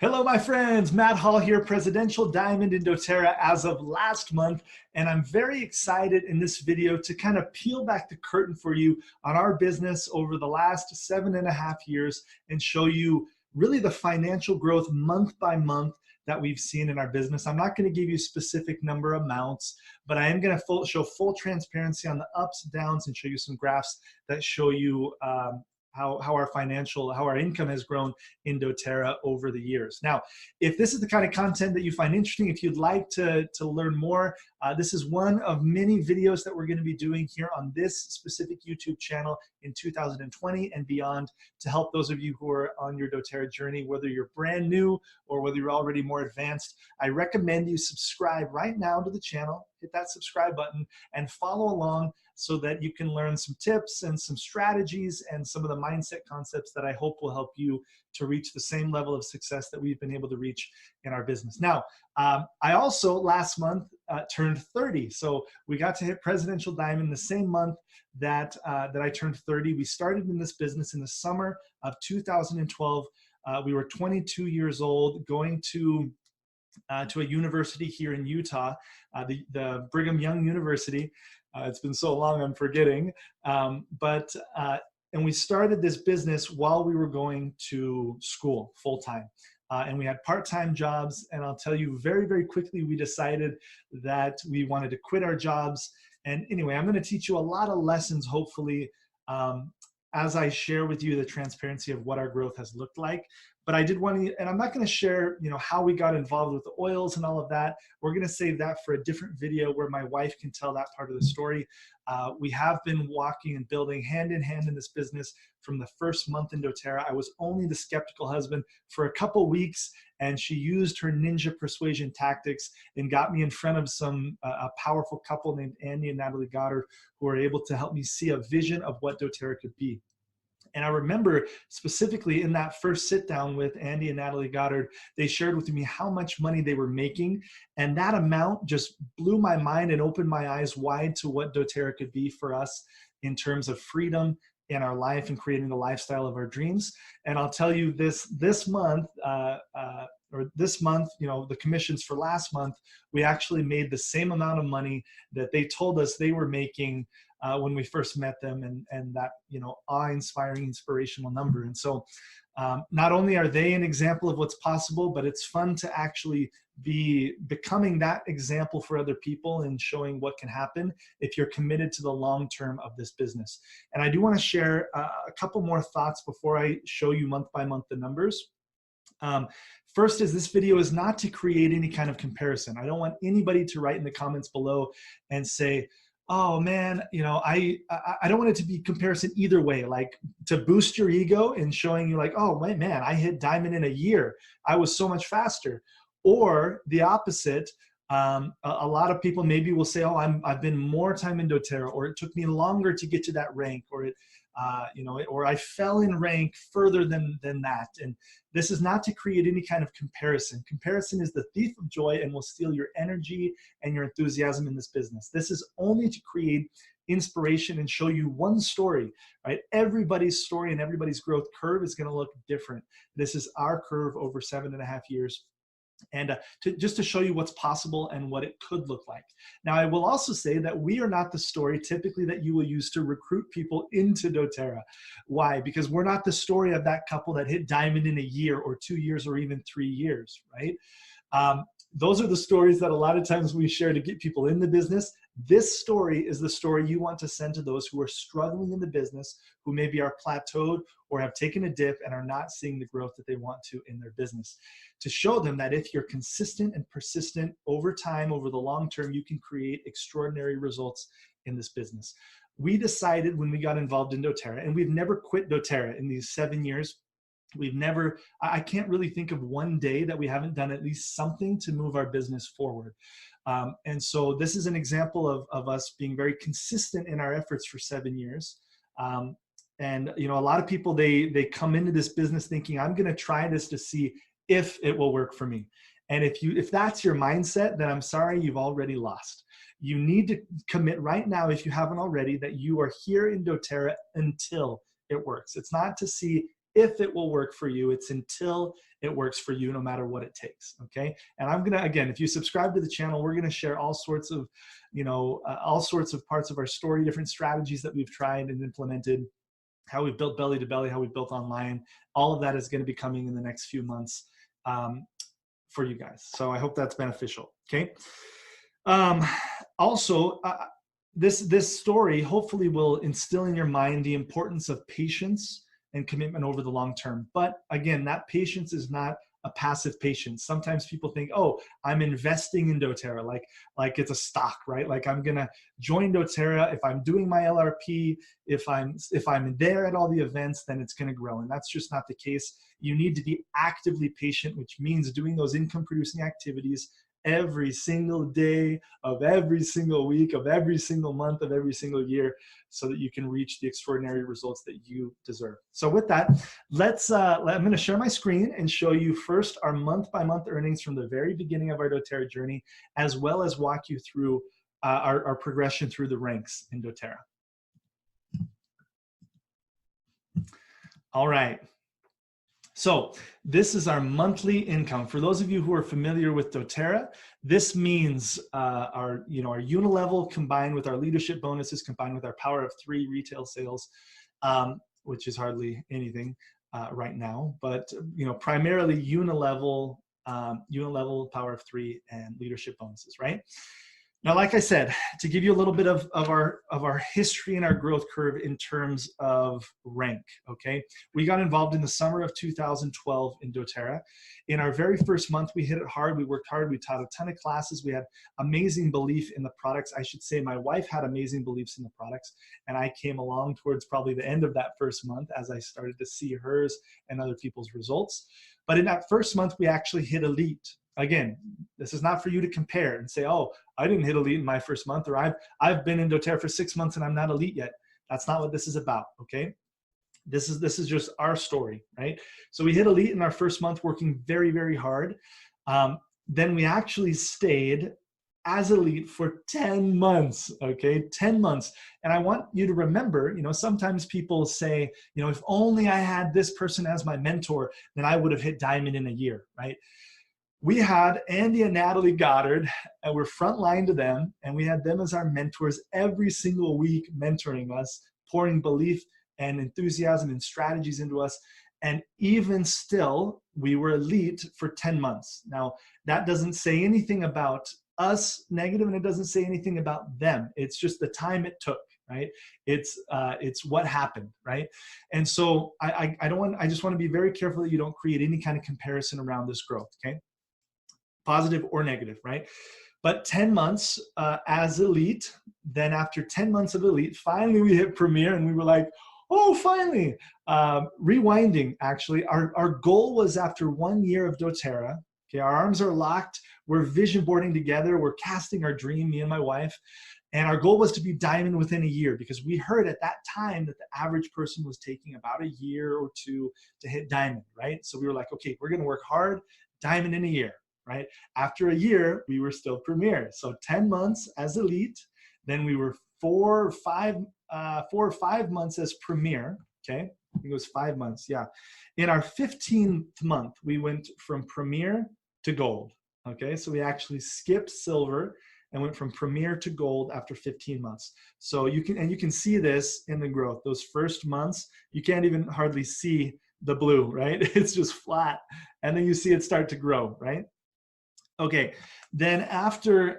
Hello, my friends. Matt Hall here, Presidential Diamond in doTERRA as of last month. And I'm very excited in this video to kind of peel back the curtain for you on our business over the last 7.5 years and show you really the financial growth month by month that we've seen in our business. I'm not going to give you specific number amounts, but I am going to show full transparency on the ups, downs, and show you some graphs that show you how our income has grown in doTERRA over the years. Now, if this is the kind of content that you find interesting, if you'd like to learn more, this is one of many videos that we're going to be doing here on this specific YouTube channel in 2020 and beyond to help those of you who are on your doTERRA journey, whether you're brand new or whether you're already more advanced. I recommend you subscribe right now to the channel, hit that subscribe button, and follow along so that you can learn some tips and some strategies and some of the mindset concepts that I hope will help you to reach the same level of success that we've been able to reach in our business. Now, I also last month turned 30. So we got to hit Presidential Diamond the same month that I turned 30. We started in this business in the summer of 2012. We were 22 years old, going to a university here in Utah, the Brigham Young University. It's been so long, I'm forgetting. And we started this business while we were going to school full-time. And we had part-time jobs. And I'll tell you very, very quickly, we decided that we wanted to quit our jobs. And anyway, I'm going to teach you a lot of lessons, hopefully, as I share with you the transparency of what our growth has looked like. But I did want to, and I'm not going to share, how we got involved with the oils and all of that. We're going to save that for a different video where my wife can tell that part of the story. We have been walking and building hand in hand in this business from the first month in doTERRA. I was only the skeptical husband for a couple weeks, and she used her ninja persuasion tactics and got me in front of a powerful couple named Andy and Natalie Goddard, who were able to help me see a vision of what doTERRA could be. And I remember specifically in that first sit down with Andy and Natalie Goddard, they shared with me how much money they were making. And that amount just blew my mind and opened my eyes wide to what doTERRA could be for us in terms of freedom in our life and creating the lifestyle of our dreams. And I'll tell you this month, the commissions for last month, we actually made the same amount of money that they told us they were making when we first met them, and that, awe-inspiring, inspirational number. And so not only are they an example of what's possible, but it's fun to actually be becoming that example for other people and showing what can happen if you're committed to the long term of this business. And I do want to share a couple more thoughts before I show you month by month the numbers. First is this video is not to create any kind of comparison. I don't want anybody to write in the comments below and say, oh man, I don't want it to be comparison either way, like to boost your ego and showing you like, oh man, I hit diamond in a year. I was so much faster. Or the opposite. A lot of people maybe will say, oh, I've been more time in doTERRA, or it took me longer to get to that rank, or or I fell in rank further than that. And this is not to create any kind of comparison. Comparison is the thief of joy and will steal your energy and your enthusiasm in this business. This is only to create inspiration and show you one story, right? Everybody's story and everybody's growth curve is going to look different. This is our curve over 7.5 years. And just to show you what's possible and what it could look like. Now, I will also say that we are not the story typically that you will use to recruit people into doTERRA. Why? Because we're not the story of that couple that hit diamond in a year or 2 years or even 3 years, right? Those are the stories that a lot of times we share to get people in the business. This story is the story you want to send to those who are struggling in the business, who maybe are plateaued or have taken a dip and are not seeing the growth that they want to in their business. To show them that if you're consistent and persistent over time, over the long term, you can create extraordinary results in this business. We decided when we got involved in doTERRA, and we've never quit doTERRA in these 7 years. I can't really think of one day that we haven't done at least something to move our business forward. And so this is an example of us being very consistent in our efforts for 7 years. And a lot of people, they come into this business thinking, I'm going to try this to see if it will work for me. And if that's your mindset, then I'm sorry, you've already lost. You need to commit right now, if you haven't already, that you are here in doTERRA until it works. It's not to see if it will work for you. It's until it works for you, no matter what it takes. Okay. And I'm going to, again, if you subscribe to the channel, we're going to share all sorts of, all sorts of parts of our story, different strategies that we've tried and implemented, how we've built belly to belly, how we've built online. All of that is going to be coming in the next few months for you guys. So I hope that's beneficial. Okay. Also, this story hopefully will instill in your mind the importance of patience and commitment over the long term. But again, that patience is not a passive patience. Sometimes people think, oh, I'm investing in doTERRA, like it's a stock, right? Like I'm gonna join doTERRA if I'm doing my LRP, if I'm there at all the events, then it's gonna grow. And that's just not the case. You need to be actively patient, which means doing those income producing activities every single day of every single week of every single month of every single year, so that you can reach the extraordinary results that you deserve. So with that, I'm going to share my screen and show you first our month-by-month earnings from the very beginning of our doTERRA journey, as well as walk you through our progression through the ranks in doTERRA. All right. So this is our monthly income. For those of you who are familiar with doTERRA, this means our unilevel combined with our leadership bonuses, combined with our power of 3 retail sales, which is hardly anything right now, but primarily unilevel, power of 3, and leadership bonuses, right? Now, like I said, to give you a little bit of our history and our growth curve in terms of rank, okay? We got involved in the summer of 2012 in doTERRA. In our very first month, we hit it hard. We worked hard. We taught a ton of classes. We had amazing belief in the products. I should say my wife had amazing beliefs in the products, and I came along towards probably the end of that first month as I started to see hers and other people's results. But in that first month, we actually hit elite. Again, this is not for you to compare and say, oh, I didn't hit elite in my first month, or I've been in doTERRA for 6 months and I'm not elite yet. That's not what this is about, okay? This is just our story, right? So we hit elite in our first month, working very, very hard. Then we actually stayed as elite for 10 months, okay? 10 months. And I want you to remember, sometimes people say, if only I had this person as my mentor, then I would have hit diamond in a year, right? We had Andy and Natalie Goddard, and we're frontline to them, and we had them as our mentors every single week, mentoring us, pouring belief and enthusiasm and strategies into us. And even still, we were elite for 10 months. Now, that doesn't say anything about us negative, and it doesn't say anything about them. It's just the time it took, right? It's what happened, right? And so I just want to be very careful that you don't create any kind of comparison around this growth, okay? Positive or negative, right? But 10 months as elite, then after 10 months of elite, finally we hit Premier, and we were like, oh, finally. Rewinding, actually, our goal was after 1 year of doTERRA, okay, our arms are locked, we're vision boarding together, we're casting our dream, me and my wife, and our goal was to be diamond within a year, because we heard at that time that the average person was taking about a year or 2 to hit diamond, right? So we were like, okay, we're gonna work hard, diamond in a year. Right? After a year, we were still Premier. So 10 months as elite, then we were 4 or 5 months as Premier. Okay, I think it was 5 months. Yeah. In our 15th month, we went from Premier to Gold. Okay, so we actually skipped silver and went from Premier to Gold after 15 months. So you can see this in the growth. Those first months, you can't even hardly see the blue, right? It's just flat, and then you see it start to grow, right? Okay, then after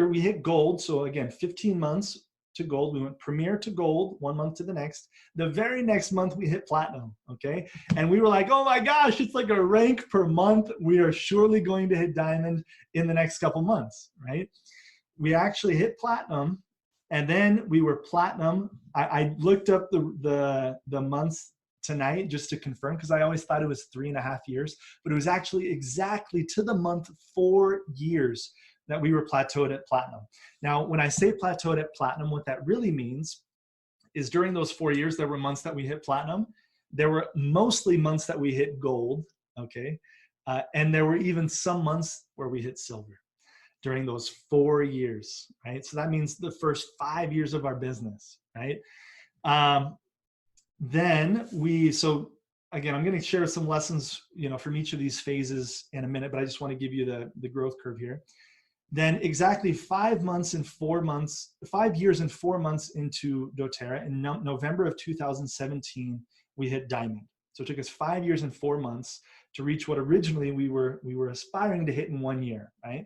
we hit gold, so again, 15 months to gold, we went Premier to Gold, 1 month to the next. The very next month we hit platinum, okay? And we were like, oh my gosh, it's like a rank per month. We are surely going to hit diamond in the next couple months, right? We actually hit platinum, and then we were platinum. I looked up the months tonight just to confirm, because I always thought it was 3.5 years, but it was actually exactly to the month 4 years that we were plateaued at platinum. Now, when I say plateaued at platinum, what that really means is during those 4 years, there were months that we hit platinum. There were mostly months that we hit gold, okay? And there were even some months where we hit silver during those 4 years, right? So that means the first 5 years of our business, right? Then so again, I'm going to share some lessons, from each of these phases in a minute, but I just want to give you the growth curve here. Then exactly 5 years and 4 months into doTERRA, in November of 2017, we hit diamond. So it took us 5 years and 4 months to reach what originally we were aspiring to hit in 1 year, right?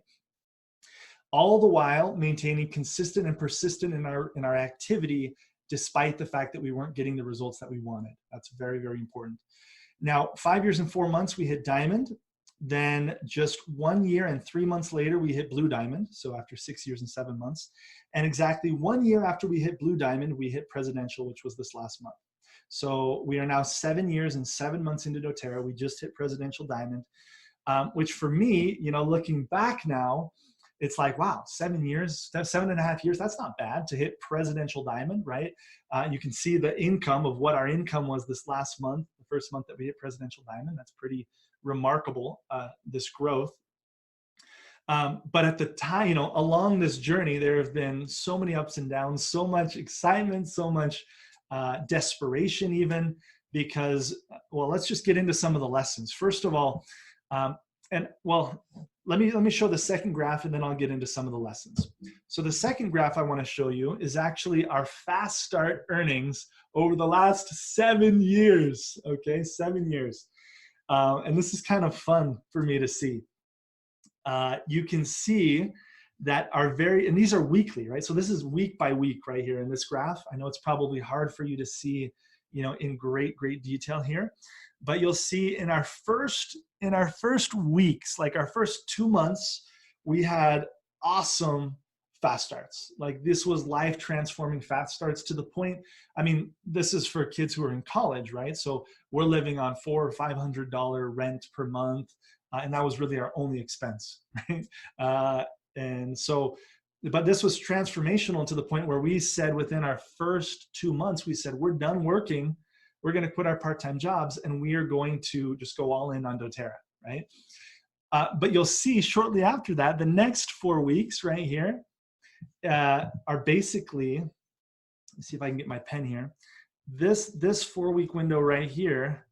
All the while maintaining consistent and persistent in our activity, despite the fact that we weren't getting the results that we wanted. That's very, very important. Now, 5 years and 4 months, we hit diamond. Then just 1 year and 3 months later, we hit blue diamond. So after 6 years and 7 months. And exactly 1 year after we hit blue diamond, we hit presidential, which was this last month. So we are now 7 years and 7 months into doTERRA. We just hit presidential diamond, which for me, looking back now, it's like, wow, 7 years, 7.5 years, that's not bad to hit presidential diamond, right? You can see the income of what our income was this last month, the first month that we hit presidential diamond. That's pretty remarkable, this growth. But at the time, along this journey, there have been so many ups and downs, so much excitement, so much desperation even, because, well, let's just get into some of the lessons. First of all, let me show the second graph, and then I'll get into some of the lessons. So the second graph I want to show you is actually our fast start earnings over the last 7 years, okay, 7 years. And this is kind of fun for me to see. You can see that and these are weekly, right? So this is week by week right here in this graph. I know it's probably hard for you to see, in great detail here, but you'll see in our first weeks, like our first 2 months, we had awesome fast starts. Like this was life transforming fast starts to the point, I mean, this is for kids who are in college, right? So we're living on $400 or $500 rent per month. And that was really our only expense, right? And so, but this was transformational to the point where we said within our first 2 months, we said, we're done working. We're going to quit our part-time jobs and we are going to just go all in on doTERRA, right? But you'll see shortly after that, the next 4 weeks right here are basically, let's see if I can get my pen here. This 4-week window right here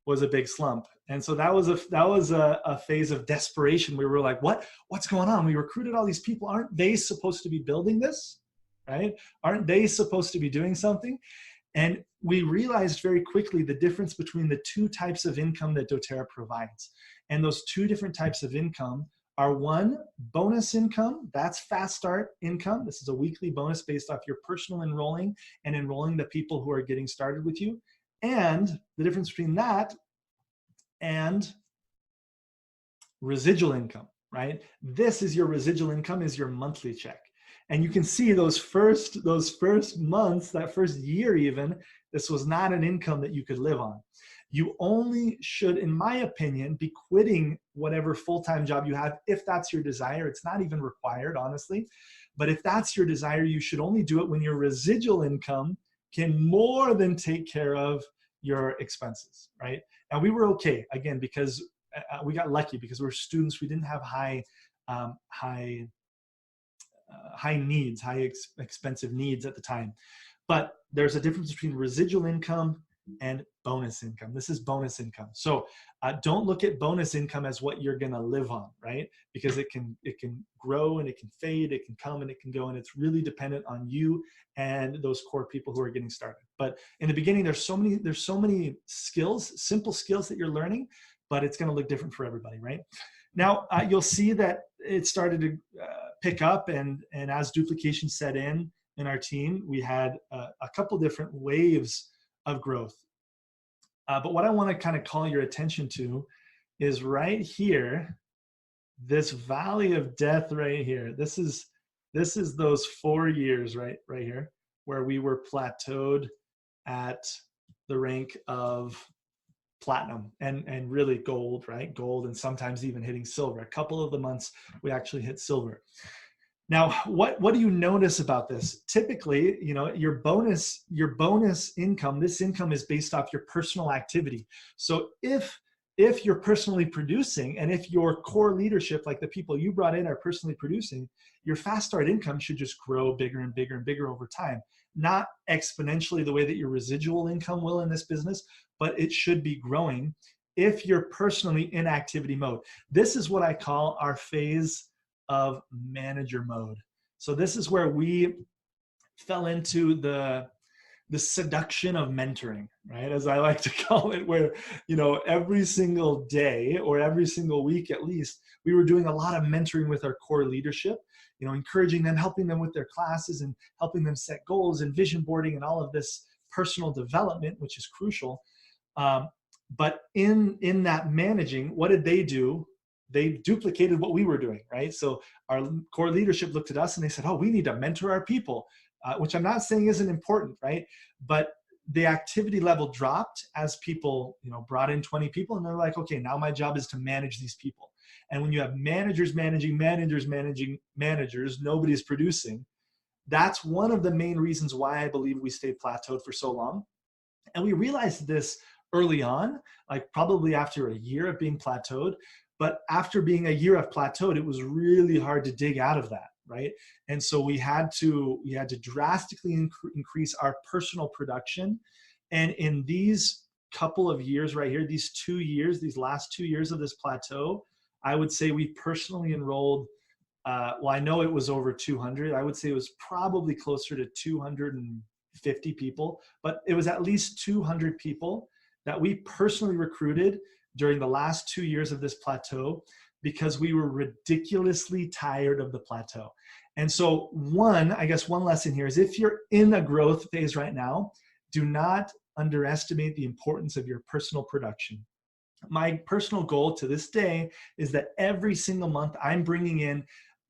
was a big slump. And so that was a phase of desperation. We were like, what's going on? We recruited all these people. Aren't they supposed to be building this, right? Aren't they supposed to be doing something? And we realized very quickly the difference between the two types of income that doTERRA provides. And those two different types of income are, one, bonus income. That's fast start income. This is a weekly bonus based off your personal enrolling and enrolling the people who are getting started with you. And the difference between that and residual income, right? This is your residual income, is your monthly check. And you can see those first months, that first year even, this was not an income that you could live on. You only should, in my opinion, be quitting whatever full-time job you have if that's your desire. It's not even required, honestly. But if that's your desire, you should only do it when your residual income can more than take care of your expenses, right? And we were okay, again, because we got lucky because we're students. We didn't have high needs, expensive needs at the time. But there's a difference between residual income and bonus income. This is bonus income. So don't look at bonus income as what you're gonna live on, right? Because it can grow and it can fade, it can come and it can go, and it's really dependent on you and those core people who are getting started. But in the beginning, there's so many skills, simple skills that you're learning, but it's gonna look different for everybody, right? Now, you'll see that it started to pick up, and as duplication set in our team, we had a couple different waves of growth. But what I want to kind of call your attention to is right here, this valley of death right here. This is those 4 years right here where we were plateaued at the rank of platinum and really gold, right? Gold, and sometimes even hitting silver. A couple of the months we actually hit silver. Now, what do you notice about this? Typically, your bonus income, this income is based off your personal activity. So if you're personally producing, and if your core leadership, like the people you brought in, are personally producing, your fast start income should just grow bigger and bigger and bigger over time. not exponentially the way that your residual income will in this business, but it should be growing if you're personally in activity mode. This is what I call our phase of manager mode. So this is where we fell into the seduction of mentoring, right? As I like to call it, where, every single day or every single week at least, we were doing a lot of mentoring with our core leadership, encouraging them, helping them with their classes and helping them set goals and vision boarding and all of this personal development, which is crucial. But in that managing, what did they do? They duplicated what we were doing, right? So our core leadership looked at us and they said, oh, we need to mentor our people. Which I'm not saying isn't important, right? But the activity level dropped as people, brought in 20 people, and they're like, okay, now my job is to manage these people. And when you have managers managing managers, nobody's producing. That's one of the main reasons why I believe we stayed plateaued for so long. And we realized this early on, like probably after a year of being plateaued. But after being a year of plateaued, it was really hard to dig out of that, right? And so we had to drastically increase our personal production. And in these couple of years right here, these last 2 years of this plateau, I would say we personally enrolled, well, I know it was over 200. I would say it was probably closer to 250 people, but it was at least 200 people that we personally recruited during the last 2 years of this plateau, because we were ridiculously tired of the plateau. And so one lesson here is, if you're in a growth phase right now, do not underestimate the importance of your personal production. My personal goal to this day is that every single month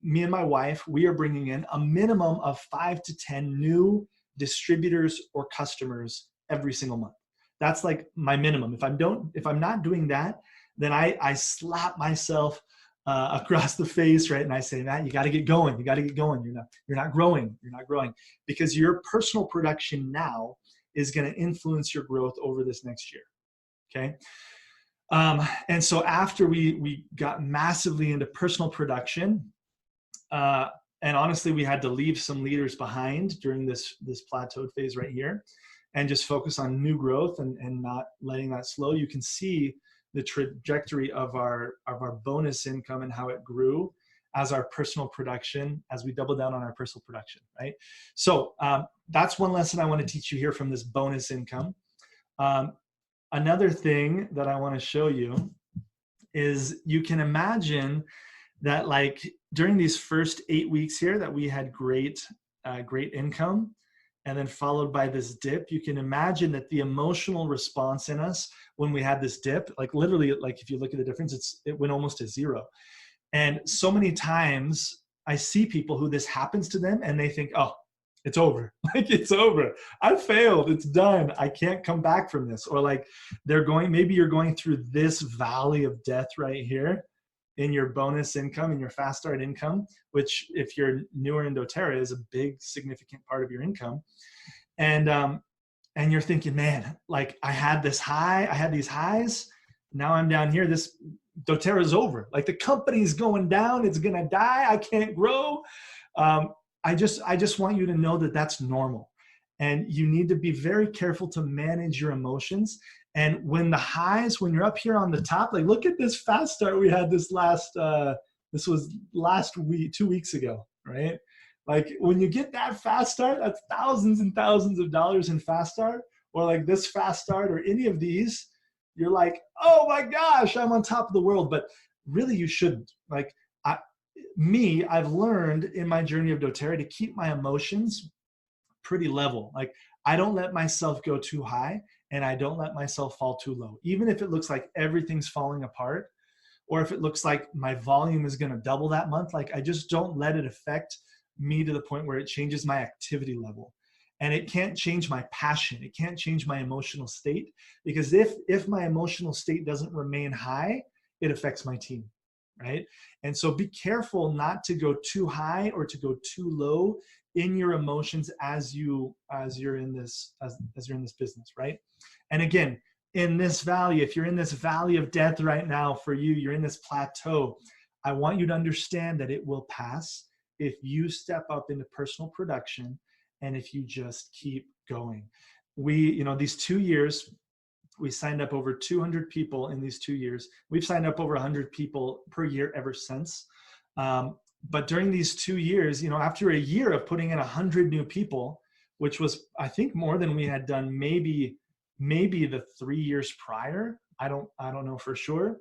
me and my wife, we are bringing in a minimum of 5 to 10 new distributors or customers every single month. That's like my minimum. If I'm not doing that, then I slap myself across the face, right? And I say, Matt, you got to get going. You got to get going. You're not growing. You're not growing, because your personal production now is going to influence your growth over this next year. Okay. And so after we got massively into personal production, and honestly, we had to leave some leaders behind during this plateaued phase right here, and just focus on new growth and not letting that slow. You can see the trajectory of our bonus income and how it grew as our personal production, as we doubled down on our personal production, right? So that's one lesson I want to teach you here from this bonus income. Another thing that I want to show you is, you can imagine that, like, during these first 8 weeks here that we had great income, and then followed by this dip, you can imagine that the emotional response in us when we had this dip, like literally, like if you look at the difference, it went almost to zero. And so many times I see people who this happens to them and they think, oh, it's over. Like, it's over. I failed. It's done. I can't come back from this. Or like maybe you're going through this valley of death right here in your bonus income, in your fast start income, which if you're newer in doTERRA is a big, significant part of your income. And you're thinking, man, like I had this high, I had these highs. Now I'm down here. This doTERRA is over. Like, the company's going down. It's going to die. I can't grow. I just want you to know that that's normal. And you need to be very careful to manage your emotions. And when you're up here on the top, like, look at this fast start we had this was last week, 2 weeks ago, right? Like, when you get that fast start, that's thousands and thousands of dollars in fast start, or like this fast start or any of these, you're like, oh my gosh, I'm on top of the world. But really, you shouldn't. Like, I've learned in my journey of doTERRA to keep my emotions pretty level. Like, I don't let myself go too high, and I don't let myself fall too low. Even if it looks like everything's falling apart, or if it looks like my volume is going to double that month, like, I just don't let it affect me to the point where it changes my activity level. And it can't change my passion. It can't change my emotional state, because if my emotional state doesn't remain high, it affects my team, right? And so be careful not to go too high or to go too low in your emotions as you're in this business, right? And again, in this valley, if you're in this valley of death right now for you, you're in this plateau, I want you to understand that it will pass if you step up into personal production and if you just keep going. These 2 years, we signed up over 200 people in these 2 years. We've signed up over 100 people per year ever since. But during these 2 years, after a year of putting in 100 new people, which was, I think, more than we had done maybe the 3 years prior. I don't know for sure.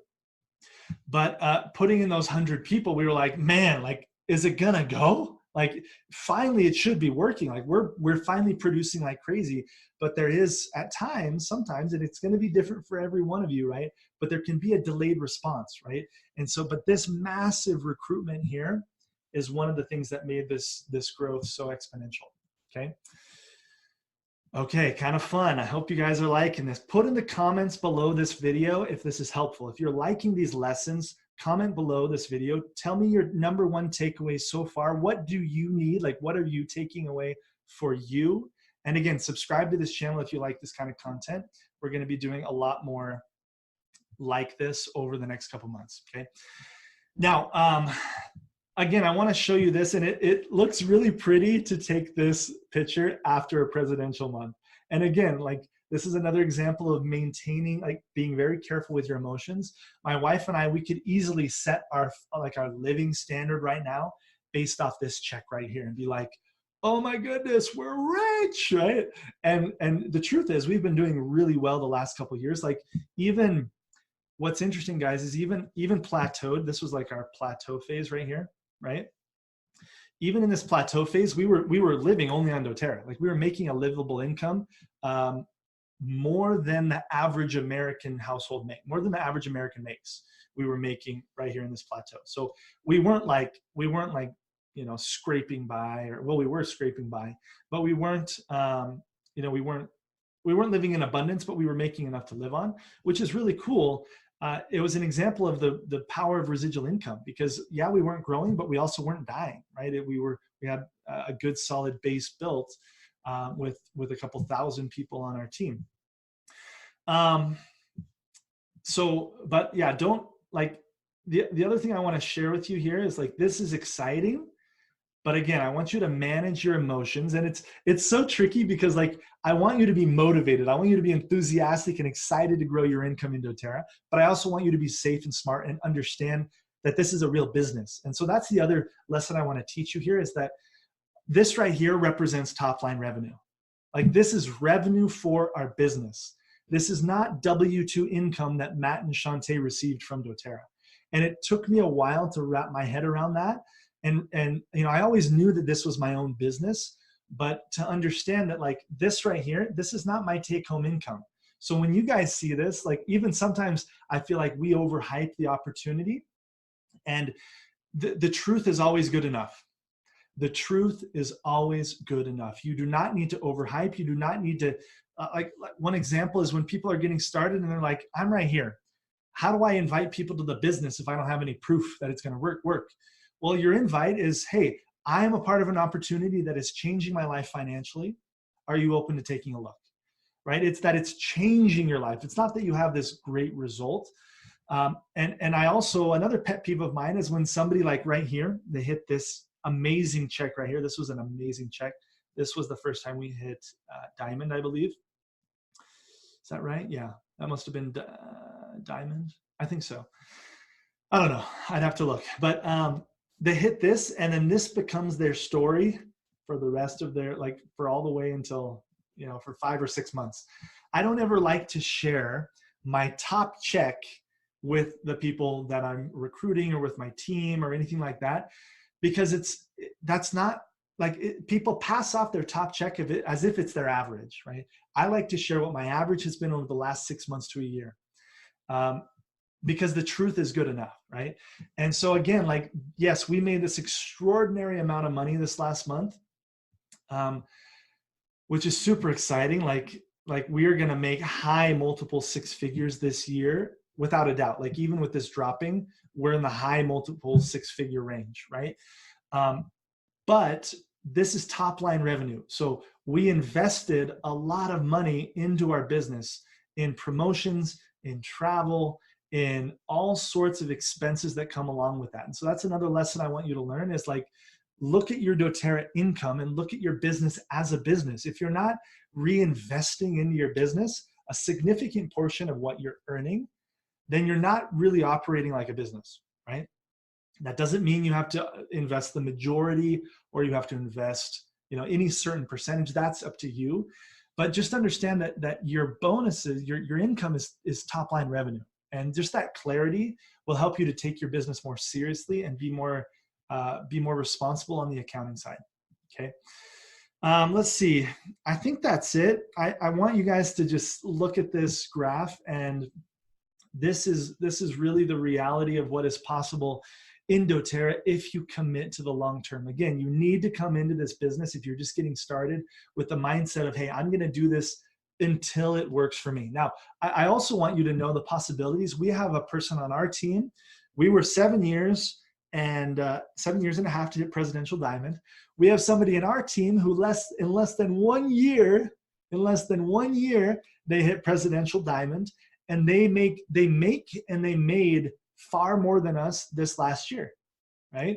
But putting in those 100 people, we were like, man, like, is it gonna go? Like, finally, it should be working. Like, we're finally producing like crazy. But there is sometimes, and it's going to be different for every one of you, right? But there can be a delayed response, right? And so, but this massive recruitment here is one of the things that made this growth so exponential. Okay, kind of fun. I hope you guys are liking this. Put in the comments below this video if this is helpful. If you're liking these lessons, comment below this video. Tell me your number one takeaway so far. What do you need? Like, what are you taking away for you? And again, subscribe to this channel if you like this kind of content. We're going to be doing a lot more like this over the next couple months. Okay. Now, again, I want to show you this, and it looks really pretty to take this picture after a presidential month. And again, like, this is another example of maintaining, like, being very careful with your emotions. My wife and I, we could easily set our living standard right now based off this check right here and be like, oh my goodness, we're rich, right? And the truth is, we've been doing really well the last couple of years. Like, even what's interesting, guys, is even plateaued. This was like our plateau phase right here, right? Even in this plateau phase, we were living only on doTERRA. Like, we were making a livable income, more than the average American household more than the average American makes. We were making right here in this plateau. So we weren't like scraping by, we were scraping by, but we weren't we weren't living in abundance, but we were making enough to live on, which is really cool. It was an example of the power of residual income, because yeah, we weren't growing, but we also weren't dying, right? We had a good solid base built with a couple thousand people on our team. But yeah, don't, like, the other thing I want to share with you here is, like, this is exciting, but again, I want you to manage your emotions. And it's so tricky because, like, I want you to be motivated. I want you to be enthusiastic and excited to grow your income in doTERRA, but I also want you to be safe and smart and understand that this is a real business. And so that's the other lesson I want to teach you here, is that this right here represents top line revenue. Like, this is revenue for our business. This is not W-2 income that Matt and Shantae received from doTERRA. And it took me a while to wrap my head around that. And I always knew that this was my own business, but to understand that, like, this right here, this is not my take-home income. So when you guys see this, like, even sometimes I feel like we overhype the opportunity, and the truth is always good enough. The truth is always good enough. You do not need to overhype. You do not need to, like one example is when people are getting started and they're like, I'm right here. How do I invite people to the business if I don't have any proof that it's going to work? Well, your invite is, hey, I am a part of an opportunity that is changing my life financially. Are you open to taking a look? Right? It's that it's changing your life. It's not that you have this great result. And I also, another pet peeve of mine is when somebody, like right here, they hit this amazing check right here. This was an amazing check. This was the first time we hit diamond, I believe. Is that right? Yeah, that must have been diamond. I think so. I don't know. I'd have to look. But they hit this, and then this becomes their story for the rest of their, like, for all the way until, for 5 or 6 months. I don't ever like to share my top check with the people that I'm recruiting or with my team or anything like that, because that's not, like, people pass off their top check as if it's their average, right? I like to share what my average has been over the last 6 months to a year, because the truth is good enough, right? And so again, like, yes, we made this extraordinary amount of money this last month, which is super exciting. Like we are going to make high multiple 6 figures this year, without a doubt. Like, even with this dropping, we're in the high multiple 6-figure range, right? But this is top line revenue. So we invested a lot of money into our business, in promotions, in travel, in all sorts of expenses that come along with that. And so that's another lesson I want you to learn, is, like, look at your doTERRA income and look at your business as a business. If you're not reinvesting into your business a significant portion of what you're earning, then you're not really operating like a business, right? That doesn't mean you have to invest the majority or you have to invest, any certain percentage. That's up to you. But just understand that your bonuses, your income is top line revenue. And just that clarity will help you to take your business more seriously and be more responsible on the accounting side. Okay. Let's see. I think that's it. I want you guys to just look at this graph, and this is really the reality of what is possible in doTERRA if you commit to the long term. Again, you need to come into this business if you're just getting started with the mindset of, hey, I'm going to do this until it works for me. Now, I also want you to know the possibilities. We have a person on our team. We were 7 years and 7 years and a half to hit Presidential Diamond. We have somebody in our team who in less than 1 year, they hit Presidential Diamond, and they made far more than us this last year, right?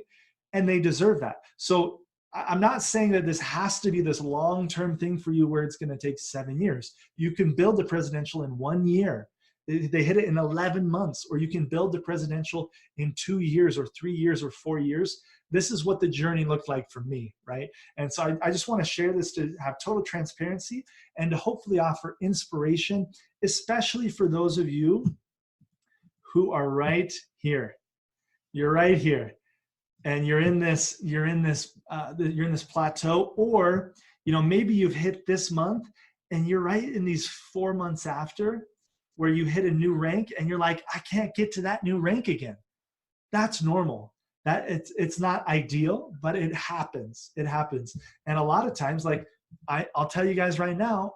And they deserve that. So I'm not saying that this has to be this long-term thing for you where it's going to take 7 years. You can build the Presidential in 1 year. They hit it in 11 months, or you can build the Presidential in 2 years or 3 years or 4 years. This is what the journey looked like for me, right? And so I just want to share this to have total transparency and to hopefully offer inspiration, especially for those of you who are right here. You're right here, and you're in this plateau, or maybe you've hit this month and you're right in these 4 months after where you hit a new rank and you're like, I can't get to that new rank again. That's normal. That it's not ideal, but it happens. It happens. And a lot of times, like I'll tell you guys right now,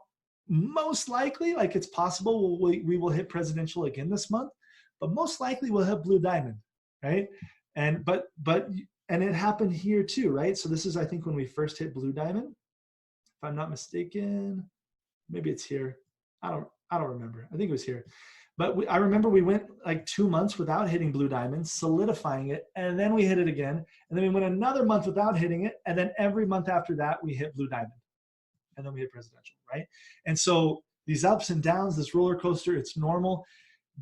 most likely, like it's possible we will hit Presidential again this month, but most likely we'll hit Blue Diamond, right? And it happened here too, right? So this is, I think, when we first hit Blue Diamond, if I'm not mistaken. Maybe it's here. I don't remember. I think it was here. But I remember we went like 2 months without hitting Blue Diamond, solidifying it, and then we hit it again. And then we went another month without hitting it, and then every month after that, we hit Blue Diamond. And then we hit Presidential, right? And so these ups and downs, this roller coaster, it's normal.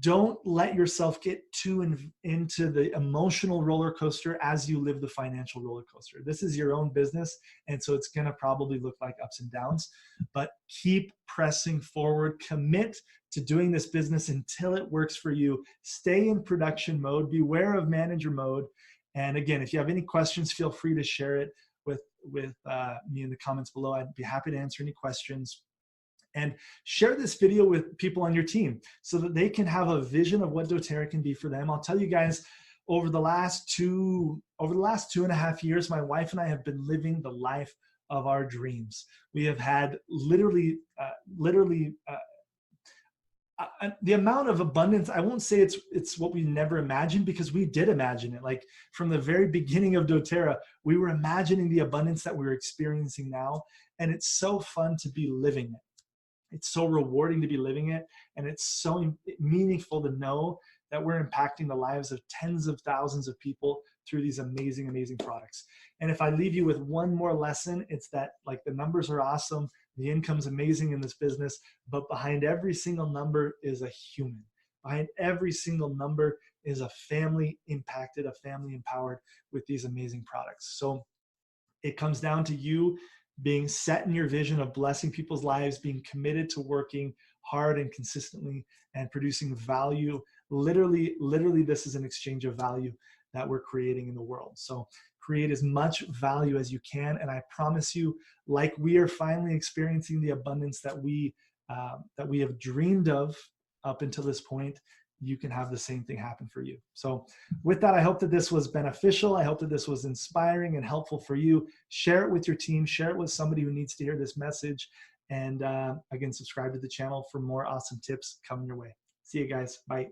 Don't let yourself get too into the emotional roller coaster as you live the financial roller coaster. This is your own business, and so it's going to probably look like ups and downs, but keep pressing forward. Commit to doing this business until it works for you. Stay in production mode. Beware of manager mode. And again, if you have any questions, feel free to share it with me in the comments below. I'd be happy to answer any questions. And share this video with people on your team so that they can have a vision of what doTERRA can be for them. I'll tell you guys, over the last 2.5 years, my wife and I have been living the life of our dreams. We have had literally the amount of abundance. I won't say it's what we never imagined, because we did imagine it. Like from the very beginning of doTERRA, we were imagining the abundance that we're experiencing now. And it's so fun to be living it. It's so rewarding to be living it. And it's so meaningful to know that we're impacting the lives of tens of thousands of people through these amazing, amazing products. And if I leave you with one more lesson, it's that, like, the numbers are awesome. The income's amazing in this business, but behind every single number is a human. Behind every single number is a family impacted, a family empowered with these amazing products. So it comes down to you being set in your vision of blessing people's lives, being committed to working hard and consistently and producing value. Literally, this is an exchange of value that we're creating in the world. So create as much value as you can. And I promise you, like we are finally experiencing the abundance that we have dreamed of up until this point, you can have the same thing happen for you. So with that, I hope that this was beneficial. I hope that this was inspiring and helpful for you. Share it with your team. Share it with somebody who needs to hear this message. And again, subscribe to the channel for more awesome tips coming your way. See you guys. Bye.